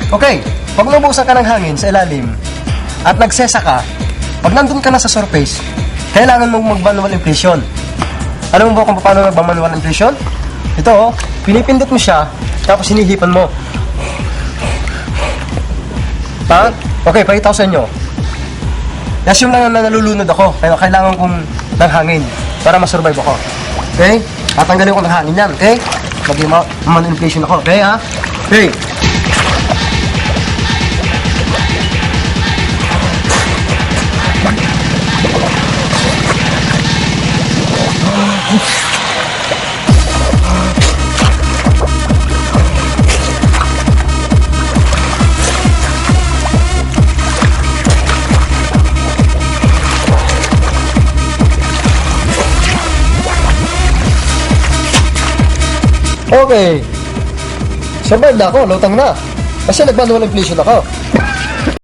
Okay, pag nabusan ka ng hangin sa ilalim at nagsesa ka, pag nandun ka na sa surface, kailangan mong mag-manual inflation. Alam mo ba kung paano mag-manual inflation? Ito, pinipindot mo siya, tapos hinihipan mo. Ha? Okay, pakita ko sa inyo. Assume lang na nalulunod ako, kaya kailangan kong ng hangin para masurvive ako. Okay? Tatanggalin ko ng hangin yan, okay? Mag-manual inflation ako, okay ha? Okay. Okay. Survive na ako, lutang na. Kasi nag-manual inflation ako.